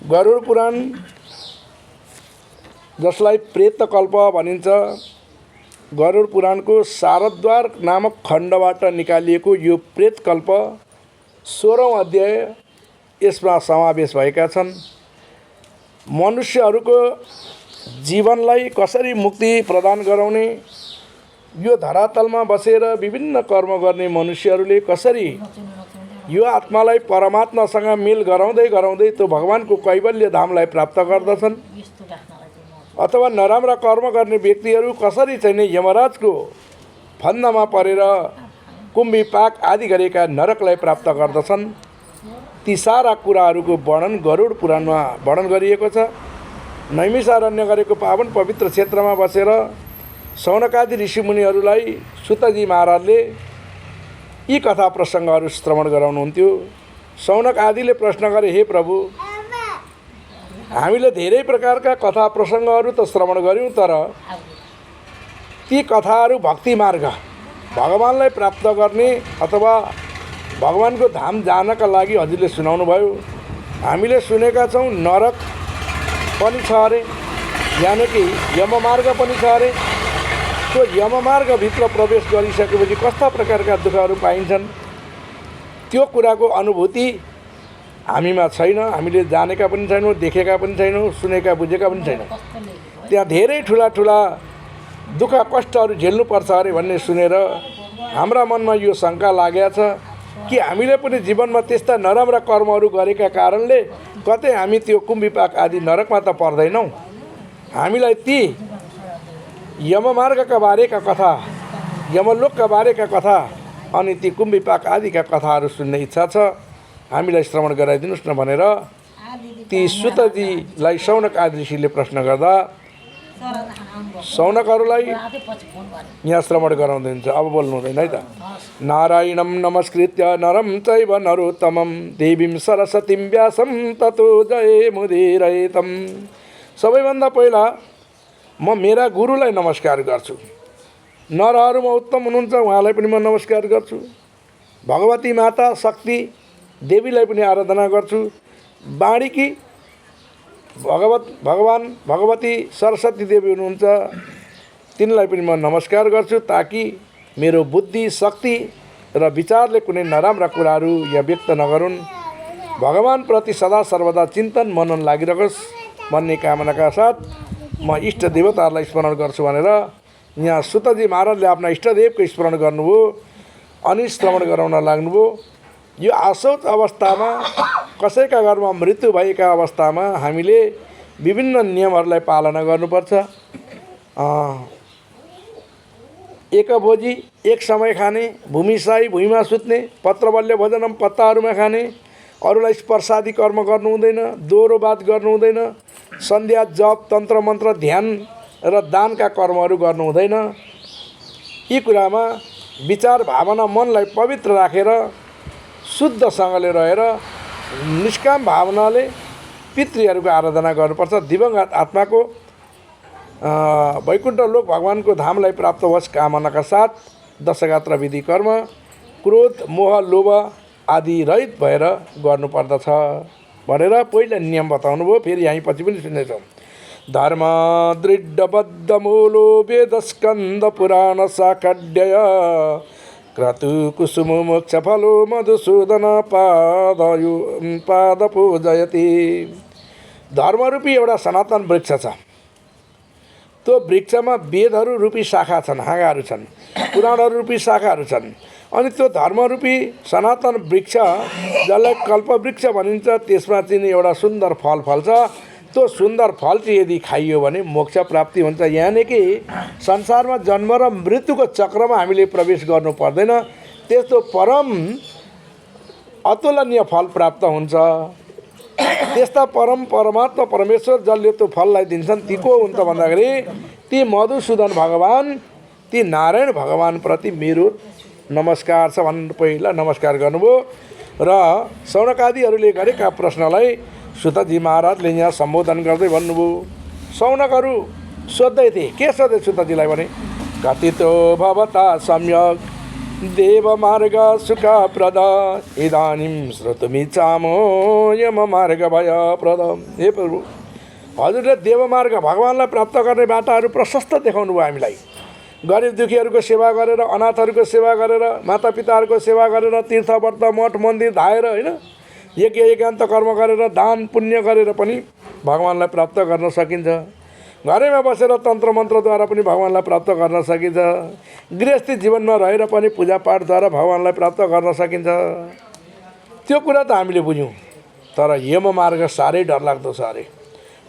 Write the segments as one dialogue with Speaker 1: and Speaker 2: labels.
Speaker 1: गरुड पुराण जसलाई प्रेतकल्प भनिन्छ, गरुड पुराणको शारद्वार नामक खण्डबाट निकालिएको यो प्रेतकल्प 16औं अध्याय यसमा समावेश भएका छन्। मनुष्यहरूको जीवनलाई कसरी मुक्ति प्रदान गराउने, यो धरातलमा बसेर विभिन्न कर्म गर्ने मनुष्यहरूले कसरी यो आत्मालाई परमात्मासँग मेल गराउँदै गराउँदै त्यो भगवानको कैवल्य धामलाई प्राप्त गर्दछन्, अथवा नराम्रा कर्म गर्ने व्यक्तिहरू कसरी चाहिँ यमराजको फन्दामा परेर कुम्भी पाक आदि गरेका नरकलाई प्राप्त गर्दछन्, ती सारा कुराहरूको वर्णन गरुड पुराणमा वर्णन गरिएको छ। नैमिषारण्य गरेको पावन पवित्र क्षेत्रमा बसेर शौनकादि ऋषिमुनिहरूलाई सुतजी महाराजले यी कथा प्रसङ्गहरू श्रवण गराउनुहुन्थ्यो। शौनक आदिले प्रश्न गरे, हे प्रभु, हामीले धेरै प्रकारका कथा प्रसङ्गहरू त श्रवण गऱ्यौँ, तर ती कथाहरू भक्ति मार्ग भगवानलाई प्राप्त गर्ने अथवा भगवानको धाम जानका लागि हजुरले सुनाउनु भयो। हामीले सुनेका छौँ नरक पनि छ अरे, यानि कि यममार्ग पनि छ अरे। त्यो यममार्गभित्र प्रवेश गरिसकेपछि कस्ता प्रकारका दुःखहरू पाइन्छन्, त्यो कुराको अनुभूति हामीमा छैन। हामीले जानेका पनि छैनौँ, देखेका पनि छैनौँ, सुनेका बुझेका पनि छैनौँ। त्यहाँ धेरै ठुला ठुला दुःख कष्टहरू झेल्नुपर्छ अरे भन्ने सुनेर हाम्रा मनमा यो शङ्का लागेको छ कि हामीले पनि जीवनमा त्यस्ता नराम्रा कर्महरू गरेका कारणले कतै हामी त्यो कुम्भीपाक आदि नरकमा त पर्दैनौँ। हामीलाई ती यममार्गका बारेका कथा, यमलोकका बारेका कथा अनि ती कुम्भीपाक आदिका कथाहरू सुन्ने इच्छा छ, हामीलाई श्रवण गराइदिनुहोस् न भनेर ती सुतजीलाई शौनक आदि ऋषिले प्रश्न गर्दा शौनकहरूलाई यहाँ श्रवण गराउँदैछ। अब बोल्नु हुँदैन है त। नारायणं नमस्कृत्य नरं चैव नरोत्तमं देवीं सरस्वतीं व्यासं ततो जयमुदीरयेतं। सबैभन्दा पहिला म मेरा गुरुलाई नमस्कार गर्छु। नरहरूमा उत्तम हुनुहुन्छ, उहाँलाई पनि म नमस्कार गर्छु। भगवती माता शक्ति देवीलाई पनि आराधना गर्छु। बाणीकी भगवान भगवती सरस्वती देवी हुनुहुन्छ, तिनलाई पनि म नमस्कार गर्छु, ताकि मेरो बुद्धि शक्ति र विचारले कुनै नराम्रा कुराहरू यहाँ व्यक्त नगरून्, भगवानप्रति सदा सर्वदा चिन्तन मनन लागिरहोस् भन्ने कामनाका साथ म इष्ट देवताहरूलाई स्मरण गर्छु भनेर यहाँ सुतजी महाराजले आफ्ना इष्टदेवको स्मरण गर्नुभयो अनि श्रवण गराउन लाग्नुभयो। यो आशौच अवस्थामा कसैका घरमा मृत्यु भएका अवस्थामा हामीले विभिन्न नियमहरूलाई पालना गर्नुपर्छ। एकभोजी एक समय खाने, भूमिसाई भुइँमा सुत्ने, पत्रबल्य भोजनम पत्ताहरूमा खाने, अरूलाई स्पर्शादि कर्म गर्नु हुँदैन, दोहोरो बात गर्नु हुँदैन, सन्ध्या जप तन्त्र मन्त्र ध्यान र दानका कर्महरू गर्नु हुँदैन। यी कुरामा विचार भावना मनलाई पवित्र राखेर शुद्धसँगले रहेर निष्काम भावनाले पितृहरूको आराधना गर्नुपर्छ। दिवंगत आत्माको वैकुण्ठ लोक भगवानको धामलाई प्राप्त होस् कामनाका साथ दशगात्र विधि कर्म क्रोध मोह लोभ आदि रहित भएर गर्नुपर्दछ भनेर पहिला नियम बताउनु भयो। फेरि यहीँ पछि पनि सुन्नेछौँ। धर्म दृढबद्ध मूलो वेदस्कन्द पुराण शाखड्यय क्रतु कुसुम मोक्ष फलो मधुसूदन पाद पूजयति। धर्मरूपी एउटा सनातन वृक्ष छ। त्यो वृक्षमा वेदहरू रूपी शाखा छन्, हाँगाहरू छन्, पुराणहरू रूपी शाखाहरू छन्। अनि त्यो धर्मरूपी सनातन वृक्ष जसलाई कल्पवृक्ष भनिन्छ, त्यसमा चाहिँ एउटा सुन्दर फल फल्छ। त्यो सुन्दर फल चाहिँ यदि खाइयो भने मोक्ष प्राप्ति हुन्छ। यानि कि संसारमा जन्म र मृत्युको चक्रमा हामीले प्रवेश गर्नु पर्दैन, त्यस्तो परम अतुलनीय फल प्राप्त हुन्छ। त्यस्ता परमात्मा परमेश्वर जसले त्यो फललाई दिन्छन् ती को हुन् त भन्दाखेरि ती मधुसूदन भगवान, ती नारायण भगवानप्रति मेरो नमस्कार छ भनेर पहिला नमस्कार गर्नुभयो। र शौनकादिहरूले गरेका प्रश्नलाई सुतजी महाराजले यहाँ सम्बोधन गर्दै भन्नुभयो। शौनकहरू सोध्दै थिए, के सोधे सुतजीलाई भने, कथितो भवता सम्यक देवमार्ग सुखप्रद इदानीं श्रोतुमिच्छामो यममार्ग भयप्रद। हे प्रभु, हजुरले देवमार्ग भगवान्लाई प्राप्त गर्ने बाटाहरू प्रशस्त देखाउनु भयो हामीलाई। गरिब दुखीहरूको सेवा गरेर, अनाथहरूको सेवा गरेर, मातापिताहरूको सेवा गरेर, तीर्थ व्रत मठ मन्दिर धाएर, होइन, यज्ञ एकान्त कर्म गरेर, दान पुण्य गरेर पनि भगवान्लाई प्राप्त गर्न सकिन्छ। घरैमा बसेर तन्त्र मन्त्रद्वारा पनि भगवान्लाई प्राप्त गर्न सकिन्छ। गृहस्थी जीवनमा रहेर पनि पूजापाठद्वारा भगवान्लाई प्राप्त गर्न सकिन्छ। त्यो कुरा त हामीले बुझ्यौँ, तर यम मार्ग साह्रै डरलाग्दो छ अरे।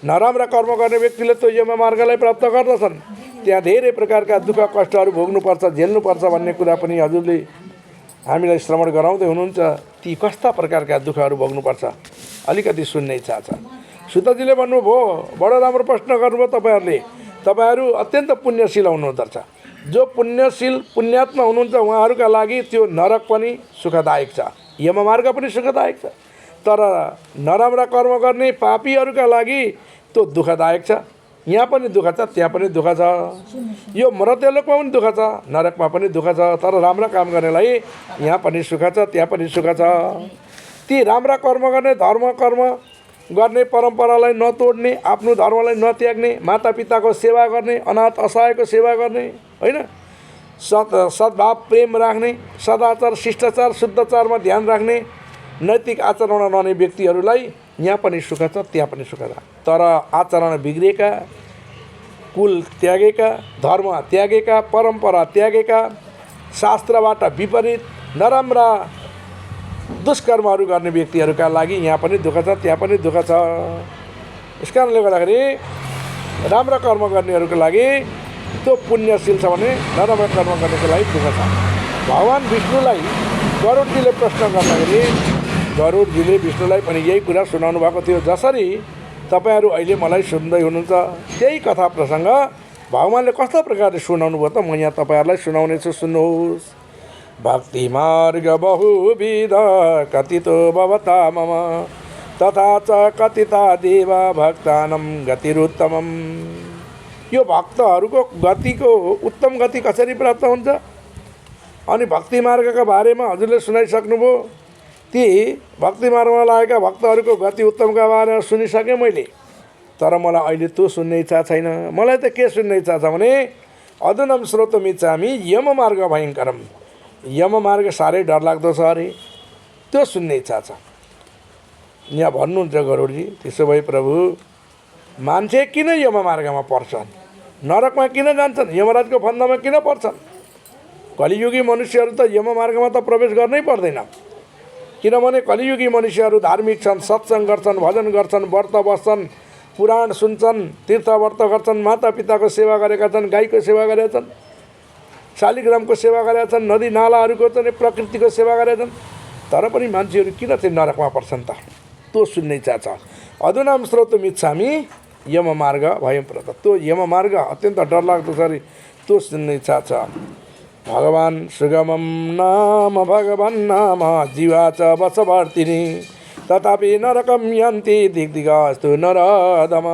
Speaker 1: नराम्रा कर्म गर्ने व्यक्तिले त्यो यम मार्गलाई प्राप्त गर्दछन्। त्यहाँ धेरै प्रकारका दुःख कष्टहरू भोग्नुपर्छ, झेल्नुपर्छ भन्ने कुरा पनि हजुरले हामीलाई श्रवण गराउँदै हुनुहुन्छ। ती कस्ता प्रकारका दुःखहरू भोग्नुपर्छ अलिकति सुन्ने इच्छा छ। सुतजीले भन्नुभयो, बडो राम्रो प्रश्न गर्नुभयो तपाईँहरूले। तपाईँहरू अत्यन्त पुण्यशील हुनुहुँदो रहेछ। जो पुण्यशील पुण्यात्मा हुनुहुन्छ उहाँहरूका लागि त्यो नरक पनि सुखदायक छ, यममार्ग पनि सुखदायक छ। तर नराम्रा कर्म गर्ने पापीहरूका लागि त्यो दुःखदायक छ। यहाँ पनि दुःख छ, त्यहाँ पनि दुःख छ। यो मर्त्यलोकमा पनि दुःख छ, नरकमा पनि दुःख छ। तर राम्रा काम गर्नेलाई यहाँ पनि सुख छ, त्यहाँ पनि सुख छ। ती राम्रा कर्म गर्ने, धर्म कर्म गर्ने, परम्परालाई नतोड्ने, आफ्नो धर्मलाई नत्याग्ने, मातापिताको सेवा गर्ने, अनाथ असहायको सेवा गर्ने, होइन, सद्भाव प्रेम राख्ने, सदाचार शिष्टाचार शुद्धाचारमा ध्यान राख्ने, नैतिक आचरण रहने व्यक्तिहरूलाई यहाँ पनि सुख छ, त्यहाँ पनि सुख छ। तर आचरण बिग्रेका, कुल त्यागेका, धर्म त्यागेका, परम्परा त्यागेका, शास्त्रबाट विपरीत नराम्रा दुष्कर्महरू गर्ने व्यक्तिहरूका लागि यहाँ पनि दुःख छ, त्यहाँ पनि दुःख छ। यस कारणले गर्दाखेरि राम्रा कर्म गर्नेहरूको लागि त्यो पुण्यशील छ भने नराम्रा कर्म गर्नेको लागि दुःख छ। भगवान् विष्णुलाई गरुडजीले प्रश्न गर्दाखेरि गरुडजीले विष्णुलाई पनि यही कुरा सुनाउनु भएको थियो। जसरी तपाईँहरू अहिले मलाई सुन्दै हुनुहुन्छ त्यही कथा प्रसङ्ग भगवान्ले कस्तो प्रकारले सुनाउनु भयो त म यहाँ तपाईँहरूलाई सुनाउनेछु, सुन्नुहोस्। भक्ति मार्ग बहुविध कथितो भवता मम तथा च कथिता देव भक्तानां गतिरुत्तमम। यो भक्तहरूको गतिको उत्तम गति कसरी प्राप्त हुन्छ अनि भक्ति मार्गका बारेमा हजुरले सुनाइसक्नुभयो। ती भक्ति मार्गमा लागेका भक्तहरूको गति उत्तमका बारेमा सुनिसकेँ मैले। तर मलाई अहिले त्यो सुन्ने इच्छा छैन। मलाई त के सुन्ने इच्छा छ भने अधुनम श्रोतुमिच्छामि यम मार्ग भयङ्करम। यम मार्ग साह्रै डरलाग्दो छ अरे, त्यो सुन्ने इच्छा छ। यहाँ भन्नुहुन्छ गरुडजी, त्यसो भए प्रभु मान्छे किन यम मार्गमा पर्छन्, नरकमा किन जान्छन्, यमराजको फन्दामा किन पर्छन्? कलियुगी मनुष्यहरू त यम मार्गमा त प्रवेश गर्नै पर्दैन। किनभने कलियुगी मनुष्यहरू धार्मिक छन्, सत्सङ्ग गर्छन्, भजन गर्छन्, व्रत बस्छन्, पुराण सुन्छन्, तीर्थ व्रत गर्छन्, मातापिताको सेवा गरेका छन्, गाईको सेवा गरेका छन्, शालिग्रामको सेवा गरेका छन्, नदी नालाहरूको चाहिँ प्रकृतिको सेवा गरेका छन्। तर पनि मान्छेहरू किन चाहिँ नरकमा पर्छन् त? त्यो सुन्ने इच्छा छ। अधुनाम श्रोतुमिच्छामि यम मार्ग भयङ्करम। त्यो यम मार्ग अत्यन्त डरलाग्दो छ अरे, त्यो सुन्ने इच्छा छ। भगवान् सुगमं नाम भगवान् नाम जीवा च वशवर्तिनी तथापि नरकं यन्ति दिग्दिगास्तु नरदम।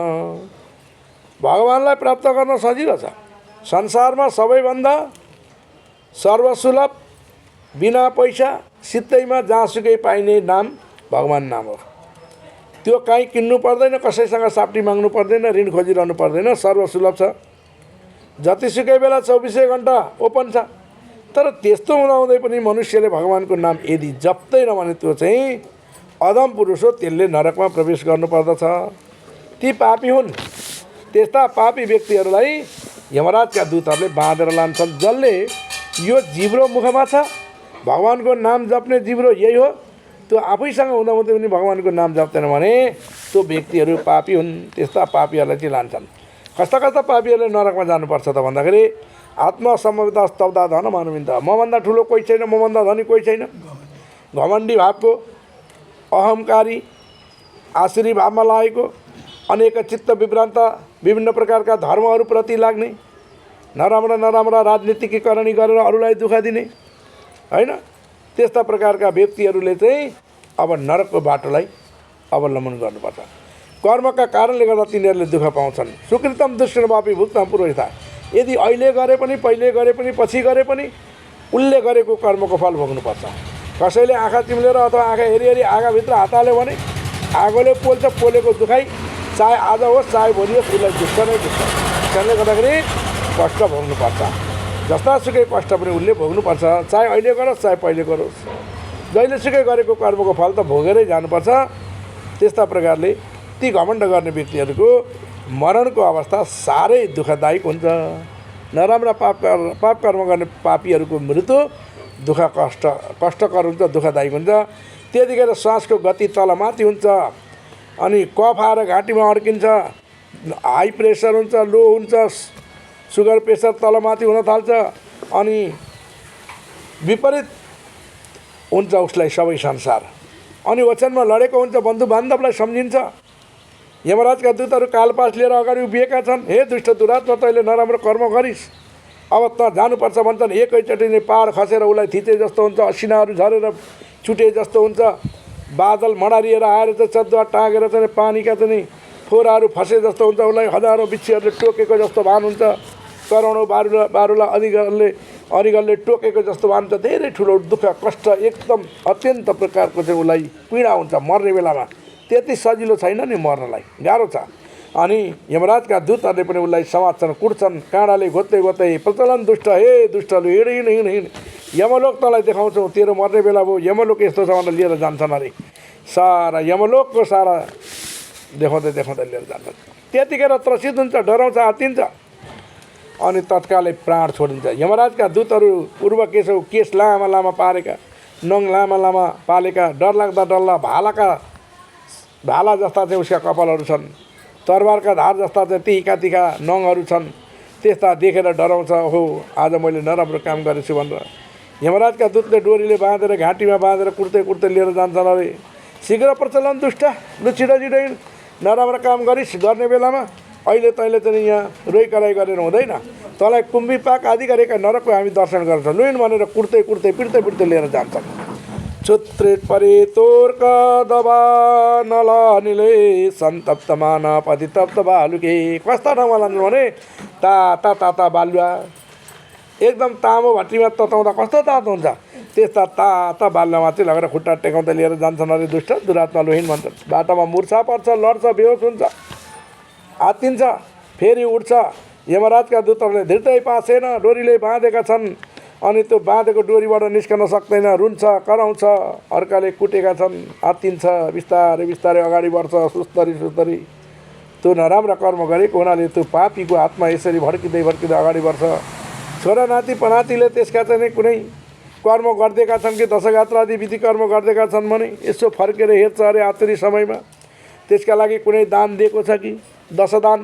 Speaker 1: भगवान्लाई प्राप्त गर्न सजिलो छ। संसारमा सबैभन्दा सर्वसुलभ, बिना पैसा, सित्तैमा जहाँसुकै पाइने नाम भगवान् नाम हो। त्यो कहीँ किन्नु पर्दैन, कसैसँग साप्टी माग्नु पर्दैन, ऋण खोजिरहनु पर्दैन, सर्वसुलभ छ। जतिसुकै बेला 24 घन्टा ओपन छ। तर त्यस्तो हुँदाहुँदै पनि मनुष्यले भगवान्को नाम यदि जप्दैन भने त्यो चाहिँ अधम पुरुष हो, त्यसले नरकमा प्रवेश गर्नुपर्दछ। ती पापी हुन्। त्यस्ता पापी व्यक्तिहरूलाई यमराजका दूतहरूले बाँधेर लान्छन्। जसले यो जिब्रो मुखमा छ, भगवान्को नाम जप्ने जिब्रो यही हो, त्यो आफैसँग हुँदाहुँदै पनि भगवान्को नाम जप्दैन भने त्यो व्यक्तिहरू पापी हुन्। त्यस्ता पापीहरूलाई चाहिँ लान्छन्। कस्ता कस्ता पापीहरूले नरकमा जानुपर्छ त भन्दाखेरि आत्मसम्मता स्तब्धा धन मानविन्द। मभन्दा ठुलो कोही छैन, मभन्दा धनी कोही छैन। घमण्डी भावको, अहङ्कारी, आसुरी भावमा लागेको, अनेक चित्त विभ्रान्त, विभिन्न प्रकारका धर्महरूप्रति लाग्ने, नराम्रा नराम्रा राजनीतिकीकरण गरेर अरूलाई दुःख दिने, होइन, त्यस्ता प्रकारका व्यक्तिहरूले चाहिँ अब नरकको बाटोलाई अवलम्बन गर्नुपर्छ। कर्मका कारणले गर्दा तिनीहरूले दुःख पाउँछन्। सुकृतम दुष्कृतमपि भुक्तम पुरोहिता। यदि अहिले गरे पनि, पहिले गरे पनि, पछि गरे पनि उसले गरेको कर्मको फल भोग्नुपर्छ। कसैले आँखा चिम्लेर अथवा आँखा हेरी आँखाभित्र हात हाल्यो भने आगोले पोल्छ, पोलेको दुखाइ चाहे आज होस् चाहे भोलि होस् उसलाई दुख्छ नै दुख्छ। त्यसले गर्दाखेरि कष्ट भोग्नुपर्छ। जस्तासुकै कष्ट पनि उसले भोग्नुपर्छ, चाहे अहिले गरोस् चाहे पहिले गरोस्। जहिलेसुकै गरेको कर्मको फल त भोगेरै जानुपर्छ। त्यस्ता प्रकारले ती घमण्ड गर्ने व्यक्तिहरूको मरणको अवस्था साह्रै दुःखदायक हुन्छ। नराम्रा पाप कर्म गर्ने पापीहरूको मृत्यु कष्टकर हुन्छ, दुःखदायक हुन्छ। त्यतिखेर श्वासको गति तलमाथि हुन्छ, अनि कफ आएर घाँटीमा अड्किन्छ, हाई प्रेसर हुन्छ, लो हुन्छ, सुगर प्रेसर तलमाथि हुन थाल्छ, अनि विपरीत हुन्छ उसलाई सबै संसार। अनि ओछ्यानमा लडेको हुन्छ, बन्धु बान्धवलाई सम्झिन्छ। यमराजका दूतहरू कालपास लिएर अगाडि उभिएका छन्। हे दुष्ट दुरात्मा, तैँले नराम्रो कर्म गरिस्, अब त जानुपर्छ भन्छन्। एकैचोटि नै पार खसेर उसलाई थिचे जस्तो हुन्छ, असिनाहरू झरेर छुटे जस्तो हुन्छ। बादल मडारिएर आएर चाहिँ चद्दुवा टाँगेर चाहिँ पानीका चाहिँ फोराहरू फसे जस्तो हुन्छ। उसलाई हजारौँ बिच्छीहरूले टोकेको जस्तो भान हुन्छ। करोडौँ बारुला अरिगलले टोकेको जस्तो भान हुन्छ। धेरै ठुलो दुःख कष्ट एकदम अत्यन्त प्रकारको चाहिँ उसलाई पीडा हुन्छ मर्ने बेलामा। त्यति सजिलो छैन नि मर्नलाई, गाह्रो छ। अनि यमराजका दूतहरूले पनि उसलाई समात्छन्, कुट्छन्, काँडाले घोत्दै घोत्दै, प्रचलन दुष्ट, हे दुष्टहरू हिँड, यमलोक तँलाई देखाउँछौँ, तेरो मर्ने बेला भयो, यमलोक यस्तो छ भनेर लिएर जान्छन् अरे। सारा यमलोकको सारा देखाउँदै लिएर जान्छन्। त्यतिखेर त्रसित हुन्छ, डराउँछ, आत्तिन्छ, अनि तत्कालै प्राण छोडिन्छ। यमराजका दूतहरू पूर्व केश लामा लामा पारेका, नङ लामा लामा पालेका, डरलाग्दा भाला जस्ता चाहिँ उसका कपालहरू छन्, तरबारका धार जस्ता चाहिँ तिखा नङहरू छन्। त्यस्ता देखेर डराउँछ, हो आज मैले नराम्रो काम गरेछु भनेर। यमराजका दूतले डोरीले बाँधेर घाँटीमा बाँधेर कुर्दै लिएर जान्छन् अरे। शीघ्र प्रचलन दुष्ट, लु छिटो हिँड, नराम्रो काम गरिस् गर्ने बेलामा अहिले तैँले चाहिँ यहाँ रोइ कराइ गरेर हुँदैन। तँलाई कुम्भी पाक आदि गरेका नरकको हामी दर्शन गर्छौँ, लुइन भनेर कुर्दै पिट्दै लिएर जान्छन्। छुत्रित परे तोर्क दबा नलनिले सन्तप्त मान पतितप्त बालुके। कस्ता ठाउँमा लान्छन् भने ताता बालुवा, एकदम तामो भट्टीमा तताउँदा कस्तो तातो हुन्छ, त्यस्ता ताता बालुवामा चाहिँ लगेर खुट्टा टेकाउँदै लिएर जान्छन् अरे दुष्ट दुरात्मा लोहिन भन्छन्। बाटोमा मुर्छा पर्छ, लड्छ, बेहोस हुन्छ, आत्तिन्छ, फेरि उठ्छ। यमराजका दूतहरूले धृतै पासेन, डोरीले बाँधेका छन्, अनि त्यो बाँधेको डोरीबाट निस्कन सक्दैन, रुन्छ, कराउँछ। अर्काले कुटेका छन्, आत्तिन्छ, बिस्तारै अगाडि बढ्छ, सुस्तरी। त्यो नराम्रा कर्म गरेको हुनाले त्यो पापीको आत्मा यसरी भड्किँदै अगाडि बढ्छ। छोरा नाति पनातिले त्यसका चाहिँ कुनै कर्म गरिदिएका छन् कि दशगात्रादि विधि कर्म गरिदिएका छन् भने यसो फर्केर हेर्छ अरे आतुरी समयमा। त्यसका लागि कुनै दान दिएको छ कि, दशदान,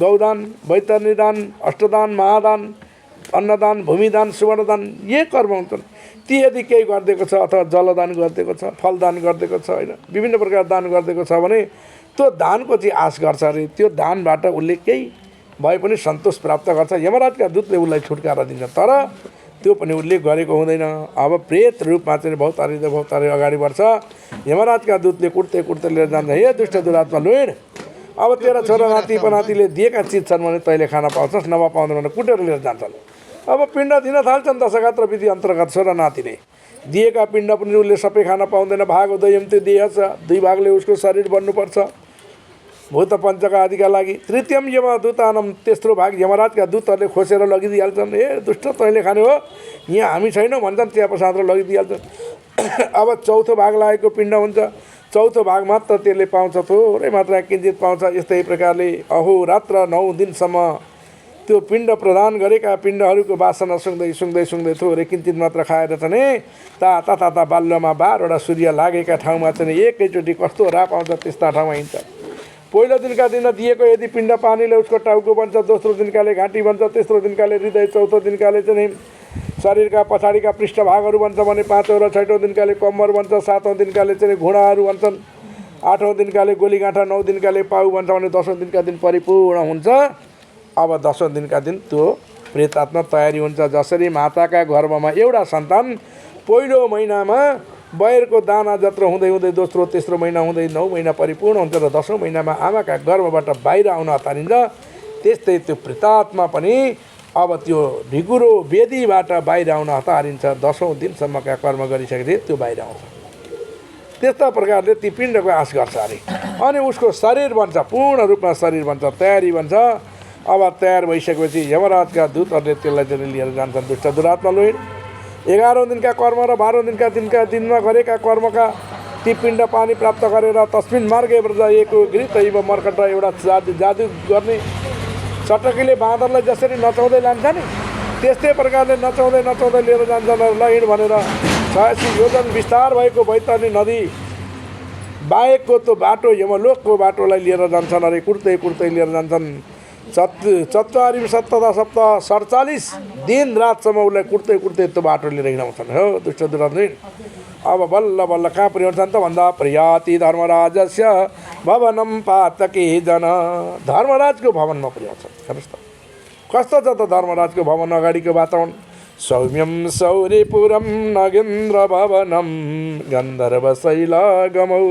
Speaker 1: गौदान, वैतरणी दान, अष्टदान, महादान, अन्नदान, भूमिदान, सुवर्णदान, ये कर्म हुन्छन्। ती यदि केही गरिदिएको छ अथवा जलदान गरिदिएको छ, फलदान गरिदिएको छ, होइन विभिन्न प्रकार दान गरिदिएको छ भने त्यो दानको चाहिँ आश गर्छ अरे। त्यो दानबाट उसले केही भए पनि सन्तोष प्राप्त गर्छ। यमराजका दूतले उसलाई छुटकारा दिन्छ, तर त्यो पनि उसले गरेको हुँदैन। अब प्रेत रूपमा चाहिँ भौतारी अगाडि बढ्छ। यमराजका दूतले कुट्दै लिएर जान्छ। हे दुष्ट दुरात्मा लोहिड, अब तेरा छोरा नाति पनातिले दिएका चिज छन् भने तैँले खान पाउँछस्, नभए पाउँदैन भने कुटेर लिएर जान्छन्। अब पिण्ड दिन थाल्छन् दशगात्र विधि अन्तर्गत। छोरा नातिले दिएका पिण्ड पनि उसले सबै खान पाउँदैन। भाग उदयम त्यो दिएछ, 2 भागले उसको शरीर बन्नुपर्छ भूत पञ्चका आदिका लागि। तृतीयम यमदूतानम, तेस्रो भाग यमराजका दूतहरूले खोसेर लगिदिइहाल्छन्। ए दुष्ट, तैँले खाने हो, यहाँ हामी छैनौँ भन्छन्, चिया प्रसाद लगिदिइहाल्छन्। अब चौथो भाग लागेको पिण्ड हुन्छ, चौथो भाग मात्र त्यसले पाउँछ, थोरै मात्रा किञ्चित पाउँछ। यस्तै प्रकारले अहोरात्र 9 दिनसम्म त्यो पिण्ड प्रदान गरेका पिण्डहरूको वासना सुँग्दै थोरै किञ्चित मात्र खाएर चाहिँ ताता बाल्यमा 12वटा सूर्य लागेका ठाउँमा चाहिँ एकैचोटि कस्तो राप आउँछ, त्यस्ता ठाउँमा हिँड्छ। पहिलो दिनका दिन दिएको यदि पिण्ड पानीले उसको टाउको बन्छ, दोस्रो दिनकाले घाँटी बन्छ, तेस्रो दिनकाले हृदय, चौथो दिनकाले चाहिँ शरीरका पछाडिका पृष्ठभागहरू बन्छ भने, 5औँ र 6औँ दिनकाले कम्मर बन्छ, 7औँ दिनकाले चाहिँ घुँडाहरू बन्छन्, 8औँ दिनकाले गोलीगाँठा, 9 दिनकाले पाउ बन्छ भने 10औँ दिनका दिन परिपूर्ण हुन्छ। अब 10औँ दिनका दिन त्यो प्रेतात्मा तयारी हुन्छ। जसरी माताका गर्भमा एउटा सन्तान पहिलो महिनामा बयरको दाना जत्रो हुँदै दोस्रो तेस्रो महिना हुँदै 9 महिना परिपूर्ण हुन्छ र 10औँ महिनामा आमाका गर्भबाट बाहिर आउन हतारिन्छ, त्यस्तै त्यो प्रेतात्मा पनि अब त्यो ढिकुरो वेदीबाट बाहिर आउन हतारिन्छ। 10औं दिनसम्मका कर्म गरिसकेपछि त्यो बाहिर आउँछ। त्यस्ता प्रकारले ती पिण्डको आश गर्छ अरे। अनि उसको शरीर बन्छ, पूर्ण रूपमा शरीर बन्छ, तयारी बन्छ। अब तयार भइसकेपछि यमराजका दूतहरूले त्यसलाई चाहिँ लिएर जान्छन् दुष्ट दुरात्मा लोहिन। 11औं दिनका कर्म र 12औं दिनका दिनमा गरेका कर्मका ती पिण्ड पानी प्राप्त गरेर तस्मिन मार्गे व्रजएको गृहीतैव मर्कट एउटा जादु गर्ने चटकीले बाँदरलाई जसरी नचाउँदै लान्छ नि त्यस्तै प्रकारले नचाउँदै नचाउँदै लिएर जान्छन् ल हिँड भनेर। 86 योजन विस्तार भएको बैतरणी नदी बाहेकको त्यो बाटो यमलोकको बाटोलाई लिएर जान्छन् अरे। कुर्दै कुर्दै लिएर जान्छन्। 47 दिन रातसम्म उसलाई कुर्दै कुर्दै त्यो बाटो लिएर हिँडाउँछन् हो दुष्ट दुरात्मा। अब बल्ल बल्ल कहाँ पुर्याउँछन् त भन्दा प्रियाति धर्मराजस्य भवनम पातकी जन। धर्मराजको भवनमा पुर्याउँछन्। हेर्नुहोस् त कस्तो छ त धर्मराजको भवन अगाडिको वातावरण। सौम्यम सौर्यपुरम नगेन्द्र भवनम गन्धर्व शैलागमौ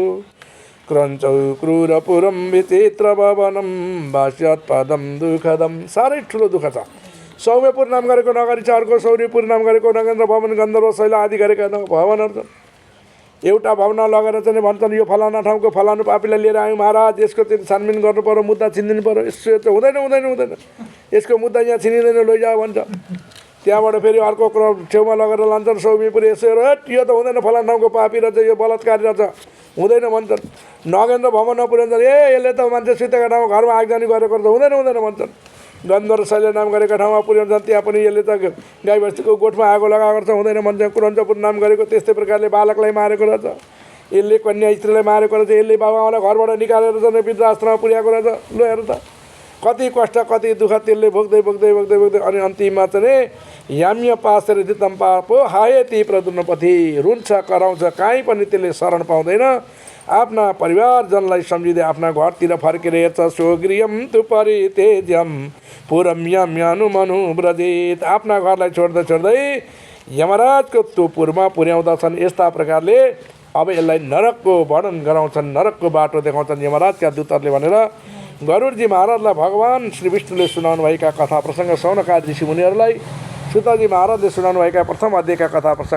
Speaker 1: क्रञ्चौ क्रूरपुरम विचित्र भवनम भाष्यत्पदम दुःखदम। साह्रै ठुलो दुःख छ। सौम्यपुर नाम गरेको नगरी छ, अर्को सौर्यपुर नाम गरेको नगेन्द्र भवन गन्धर्व शैला आदि गरेका भवनहरू छन्। एउटा भवन लगेर चाहिँ भन्छन् यो फलाना ठाउँको फलानु पापीलाई लिएर आयौँ महाराज, यसको चाहिँ छानबिन गर्नु पर्यो, मुद्दा छिनिदिनु पर्यो। यसो चाहिँ हुँदैन, यसको मुद्दा यहाँ छिनिँदैन, लैजाऊ भन्छ। त्यहाँबाट फेरि अर्को छेउमा लगेर लान्छन् सौम्यपुर। यसो हेर यो त हुँदैन, फलाना ठाउँको पापी रहेछ, यो बलात्कारी रहेछ, हुँदैन भन्छन्। नगेन्द्र भवनमा पुर्याउँछन्। यसले त मान्छे सुतेका ठाउँमा घरमा आगजनी गरेको त हुँदैन भन्छन्। गन्धर्व शैला नाम गरेका ठाउँमा पुर्याउँछन्। त्यहाँ पनि यसले त गाई बस्तीको गोठमा आगो लगाएको छ, हुँदैन भन्छ। कुरञ्चपुर नाम गरेको त्यस्तै प्रकारले बालकलाई मारेको रहेछ, यसले कन्या स्त्रीलाई मारेको रहेछ, यसले बाबाआमालाई घरबाट निकालेर चाहिँ वृद्धाश्रममा पुर्याएको रहेछ। ल हेर त कति कष्ट कति दुःख त्यसले भोग्दै अनि अन्तिममा चाहिँ याम्य पासेर दितम पापो हायती प्रदुन्नपथि रुन्छ कराउँछ, काहीँ पनि त्यसले शरण पाउँदैन। आफ्ना परिवारजनलाई सम्झिँदै आफ्ना घरतिर फर्केर हेर्छ। स्वगृहम तु परित्यज्यम पुरम यम्यानुमनु व्रजित। आफ्ना घरलाई छोड्दै यमराजको त्यो पुरमा पुर्याउँदछन्। यस्ता प्रकारले अब यसलाई नरकको वर्णन गराउँछन्, नरकको बाटो देखाउँछन् यमराजका दूतहरूले भनेर गरुडजी महाराजलाई भगवान श्री विष्णुले सुनाउनुभएका कथा प्रसङ्ग सौनकादि ऋषि मुनिहरूलाई सुतजी महाराजले सुनाउनुभएका प्रथम अध्यायका कथा प्रसङ्ग